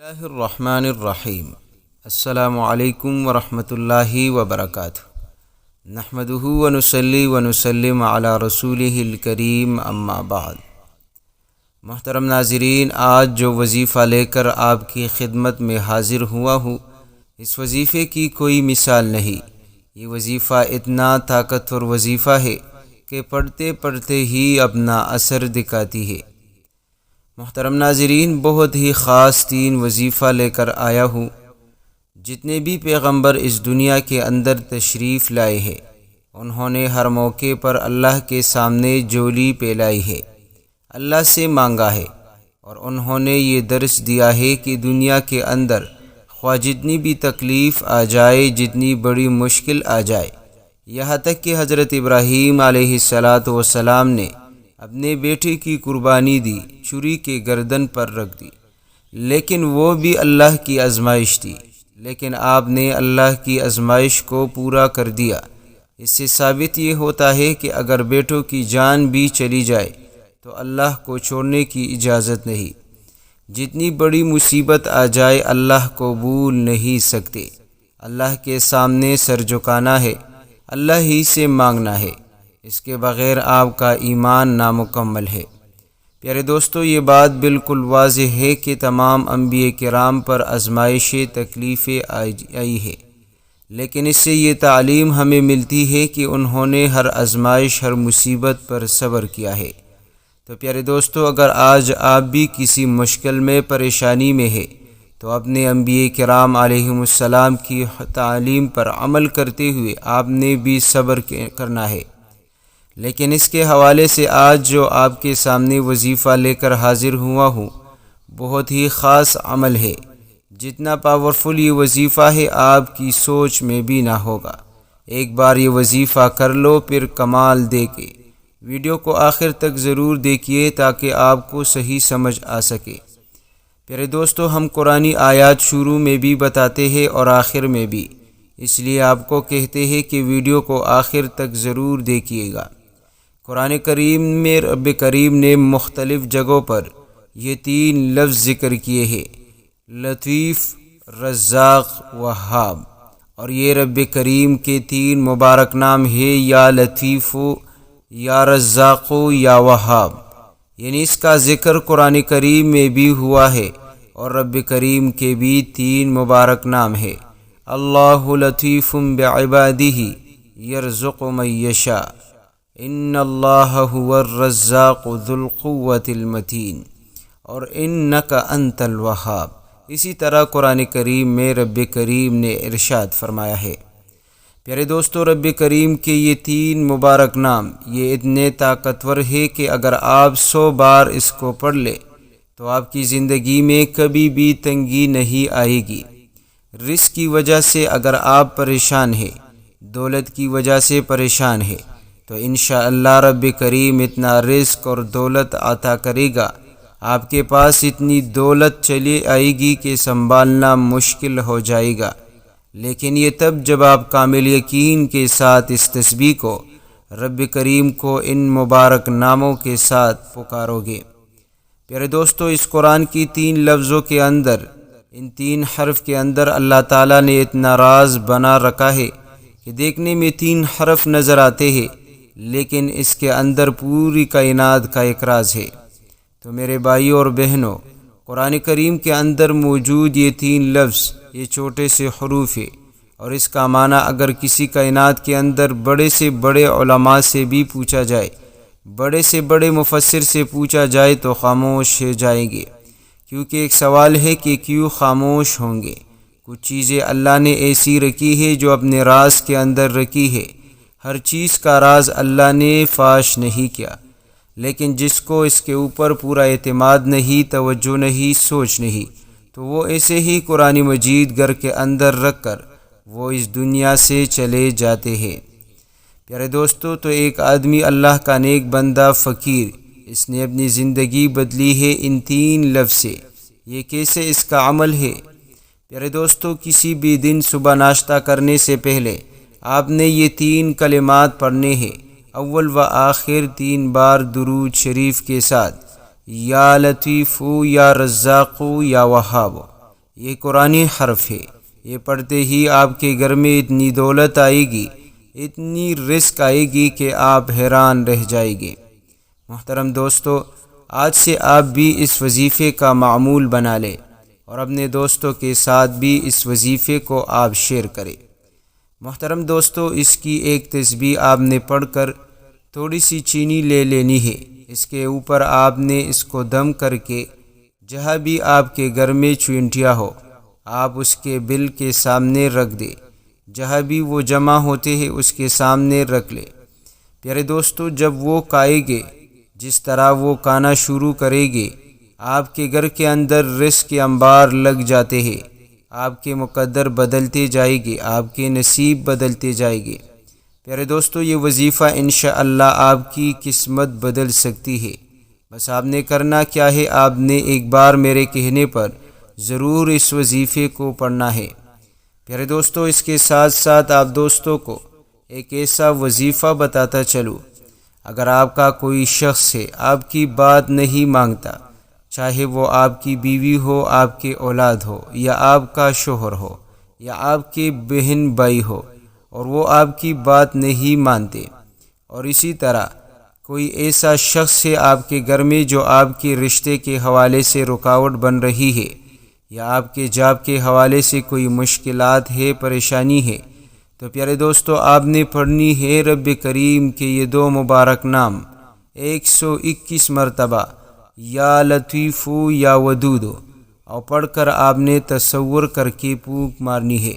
اللہ الرحمن الرحیم۔ السلام علیکم ورحمۃ اللہ وبرکاتہ۔ نحمدہ ونصلی ونسلم علی رسولہ الکریم، اما بعد۔ محترم ناظرین، آج جو وظیفہ لے کر آپ کی خدمت میں حاضر ہوا ہوں، اس وظیفے کی کوئی مثال نہیں۔ یہ وظیفہ اتنا طاقتور وظیفہ ہے کہ پڑھتے پڑھتے ہی اپنا اثر دکھاتی ہے۔ محترم ناظرین، بہت ہی خاص 3 وظیفہ لے کر آیا ہوں۔ جتنے بھی پیغمبر اس دنیا کے اندر تشریف لائے ہیں، انہوں نے ہر موقع پر اللہ کے سامنے جولی پھیلائی ہے، اللہ سے مانگا ہے، اور انہوں نے یہ درس دیا ہے کہ دنیا کے اندر خواہ جتنی بھی تکلیف آ جائے، جتنی بڑی مشکل آ جائے، یہاں تک کہ حضرت ابراہیم علیہ السلام نے اپنے بیٹے کی قربانی دی، چھری کے گردن پر رکھ دی، لیکن وہ بھی اللہ کی آزمائش تھی، لیکن آپ نے اللہ کی آزمائش کو پورا کر دیا۔ اس سے ثابت یہ ہوتا ہے کہ اگر بیٹوں کی جان بھی چلی جائے تو اللہ کو چھوڑنے کی اجازت نہیں۔ جتنی بڑی مصیبت آ جائے، اللہ کو بھول نہیں سکتے۔ اللہ کے سامنے سر جھکانا ہے، اللہ ہی سے مانگنا ہے، اس کے بغیر آپ کا ایمان نامکمل ہے۔ پیارے دوستو، یہ بات بالکل واضح ہے کہ تمام انبیاء کرام پر آزمائشیں، تکلیفیں آئی ہے، لیکن اس سے یہ تعلیم ہمیں ملتی ہے کہ انہوں نے ہر آزمائش، ہر مصیبت پر صبر کیا ہے۔ تو پیارے دوستو، اگر آج آپ بھی کسی مشکل میں، پریشانی میں ہے، تو اپنے انبیاء کرام علیہم السلام کی تعلیم پر عمل کرتے ہوئے آپ نے بھی صبر کرنا ہے۔ لیکن اس کے حوالے سے آج جو آپ کے سامنے وظیفہ لے کر حاضر ہوا ہوں، بہت ہی خاص عمل ہے۔ جتنا پاورفل یہ وظیفہ ہے، آپ کی سوچ میں بھی نہ ہوگا۔ ایک بار یہ وظیفہ کر لو، پھر کمال دیکھے۔ ویڈیو کو آخر تک ضرور دیکھیے تاکہ آپ کو صحیح سمجھ آ سکے۔ پیارے دوستو، ہم قرآنی آیات شروع میں بھی بتاتے ہیں اور آخر میں بھی، اس لیے آپ کو کہتے ہیں کہ ویڈیو کو آخر تک ضرور دیکھیے گا۔ قرآن کریم میں رب کریم نے مختلف جگہوں پر یہ 3 لفظ ذکر کیے ہیں، لطیف، رزاق، وہاب، اور یہ رب کریم کے 3 مبارک نام ہیں، یا لطیف، یا رزاق، یا وہاب۔ یعنی اس کا ذکر قرآن کریم میں بھی ہوا ہے، اور رب کریم کے بھی 3 مبارک نام ہیں۔ اللہ لطیف بعبادہ یرزق من یشاء، ان اللہ هو الرزاق ذو القوة المتین، اور انک انت الوہاب۔ اسی طرح قرآن کریم میں رب کریم نے ارشاد فرمایا ہے۔ پیارے دوستو، رب کریم کے یہ 3 مبارک نام یہ اتنے طاقتور ہے کہ اگر آپ 100 بار اس کو پڑھ لیں تو آپ کی زندگی میں کبھی بھی تنگی نہیں آئے گی۔ رزق کی وجہ سے اگر آپ پریشان ہیں، دولت کی وجہ سے پریشان ہیں، تو انشاءاللہ رب کریم اتنا رزق اور دولت عطا کرے گا، آپ کے پاس اتنی دولت چلی آئے گی کہ سنبھالنا مشکل ہو جائے گا۔ لیکن یہ تب جب آپ کامل یقین کے ساتھ اس تسبیح کو، رب کریم کو ان مبارک ناموں کے ساتھ پکارو گے۔ پیارے دوستو، اس قرآن کی 3 لفظوں کے اندر، ان 3 حرف کے اندر اللہ تعالیٰ نے اتنا راز بنا رکھا ہے کہ دیکھنے میں 3 حرف نظر آتے ہیں، لیکن اس کے اندر پوری کائنات کا ایک راز ہے۔ تو میرے بھائیوں اور بہنوں، قرآن کریم کے اندر موجود یہ 3 لفظ، یہ چھوٹے سے حروف ہے، اور اس کا معنی اگر کسی کائنات کے اندر بڑے سے بڑے علماء سے بھی پوچھا جائے، بڑے سے بڑے مفسر سے پوچھا جائے تو خاموش ہو جائیں گے، کیونکہ ایک سوال ہے کہ کیوں خاموش ہوں گے؟ کچھ چیزیں اللہ نے ایسی رکھی ہے جو اپنے راز کے اندر رکھی ہے۔ ہر چیز کا راز اللہ نے فاش نہیں کیا، لیکن جس کو اس کے اوپر پورا اعتماد نہیں، توجہ نہیں، سوچ نہیں، تو وہ ایسے ہی قرآن مجید گھر کے اندر رکھ کر وہ اس دنیا سے چلے جاتے ہیں۔ پیارے دوستو، تو ایک آدمی، اللہ کا نیک بندہ، فقیر، اس نے اپنی زندگی بدلی ہے ان 3 لفظ سے۔ یہ کیسے اس کا عمل ہے؟ پیارے دوستو، کسی بھی دن صبح ناشتہ کرنے سے پہلے آپ نے یہ 3 کلمات پڑھنے ہیں، اول و آخر 3 بار درود شریف کے ساتھ، یا لطیف، یا رزاق، یا وہاب۔ یہ قرآنی حرف ہے، یہ پڑھتے ہی آپ کے گھر میں اتنی دولت آئے گی، اتنی رزق آئے گی کہ آپ حیران رہ جائیں گے۔ محترم دوستو، آج سے آپ بھی اس وظیفے کا معمول بنا لیں اور اپنے دوستوں کے ساتھ بھی اس وظیفے کو آپ شیئر کریں۔ محترم دوستو، اس کی ایک تسبیح آپ نے پڑھ کر تھوڑی سی چینی لے لینی ہے، اس کے اوپر آپ نے اس کو دم کر کے جہاں بھی آپ کے گھر میں چونٹیاں ہو آپ اس کے بل کے سامنے رکھ دیں، جہاں بھی وہ جمع ہوتے ہیں اس کے سامنے رکھ لے۔ پیارے دوستو، جب وہ کھائے گے، جس طرح وہ کھانا شروع کرے گے، آپ کے گھر کے اندر رزق کے انبار لگ جاتے ہیں، آپ کے مقدر بدلتے جائے گے، آپ کے نصیب بدلتے جائے گے۔ پیارے دوستو، یہ وظیفہ انشاءاللہ آپ کی قسمت بدل سکتی ہے۔ بس آپ نے کرنا کیا ہے، آپ نے ایک بار میرے کہنے پر ضرور اس وظیفے کو پڑھنا ہے۔ پیارے دوستو، اس کے ساتھ ساتھ آپ دوستوں کو ایک ایسا وظیفہ بتاتا چلوں، اگر آپ کا کوئی شخص ہے، آپ کی بات نہیں مانگتا، چاہے وہ آپ کی بیوی ہو، آپ کے اولاد ہو، یا آپ کا شوہر ہو، یا آپ کے بہن بھائی ہو، اور وہ آپ کی بات نہیں مانتے، اور اسی طرح کوئی ایسا شخص ہے آپ کے گھر میں جو آپ کے رشتے کے حوالے سے رکاوٹ بن رہی ہے، یا آپ کے جاب کے حوالے سے کوئی مشکلات ہے، پریشانی ہے، تو پیارے دوستو، آپ نے پڑھنی ہے رب کریم کے یہ دو مبارک نام 121 مرتبہ، یا لطیف یا ودود، اور پڑھ کر آپ نے تصور کر کے پھونک مارنی ہے۔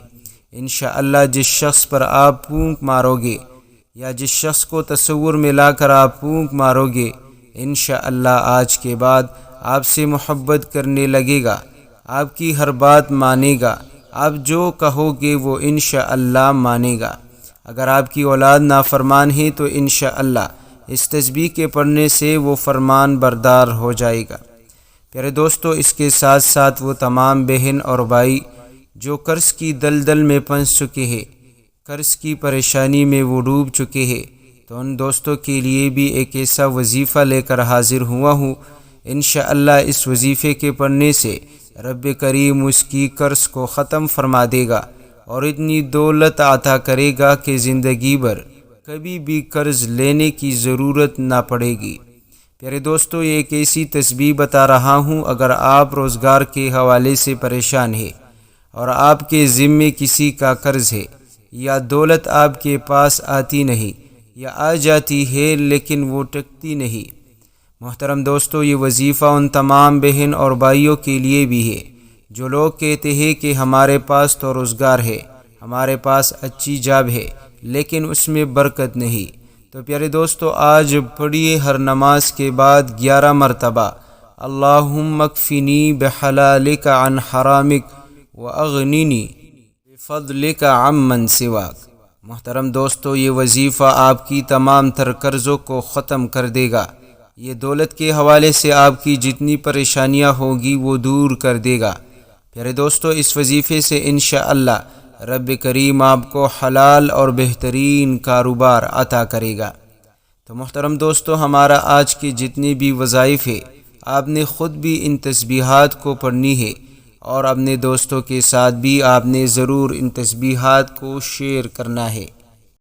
انشاءاللہ جس شخص پر آپ پھونک مارو گے، یا جس شخص کو تصور میں لا کر آپ پھونک مارو گے، انشاءاللہ آج کے بعد آپ سے محبت کرنے لگے گا، آپ کی ہر بات مانے گا، آپ جو کہو گے وہ انشاءاللہ مانے گا۔ اگر آپ کی اولاد نافرمان ہے تو انشاءاللہ اس تسبیح کے پڑھنے سے وہ فرمان بردار ہو جائے گا۔ پیارے دوستو، اس کے ساتھ ساتھ وہ تمام بہن اور بھائی جو قرض کی دلدل میں پھنس چکے ہیں، قرض کی پریشانی میں وہ ڈوب چکے ہیں، تو ان دوستوں کے لیے بھی ایک ایسا وظیفہ لے کر حاضر ہوا ہوں۔ انشاءاللہ اس وظیفے کے پڑھنے سے رب کریم اس کی قرض کو ختم فرما دے گا اور اتنی دولت عطا کرے گا کہ زندگی بھر کبھی بھی قرض لینے کی ضرورت نہ پڑے گی۔ پیارے دوستو، یہ ایک ایسی تسبیح بتا رہا ہوں، اگر آپ روزگار کے حوالے سے پریشان ہیں اور آپ کے ذمے کسی کا قرض ہے، یا دولت آپ کے پاس آتی نہیں، یا آ جاتی ہے لیکن وہ ٹکتی نہیں، محترم دوستو، یہ وظیفہ ان تمام بہن اور بھائیوں کے لیے بھی ہے جو لوگ کہتے ہیں کہ ہمارے پاس تو روزگار ہے، ہمارے پاس اچھی جاب ہے، لیکن اس میں برکت نہیں۔ تو پیارے دوستو، آج پڑھیے ہر نماز کے بعد 11 مرتبہ، اللہم اکفنی بحلالک عن حرامک واغننی بفضلک عمن سواک۔ محترم دوستو، یہ وظیفہ آپ کی تمام تر قرضوں کو ختم کر دے گا، یہ دولت کے حوالے سے آپ کی جتنی پریشانیاں ہوگی وہ دور کر دے گا۔ پیارے دوستو، اس وظیفے سے انشاءاللہ رب کریم آپ کو حلال اور بہترین کاروبار عطا کرے گا۔ تو محترم دوستو، ہمارا آج کے جتنے بھی وظائف ہے، آپ نے خود بھی ان تسبیحات کو پڑھنی ہے، اور اپنے دوستوں کے ساتھ بھی آپ نے ضرور ان تسبیحات کو شیئر کرنا ہے۔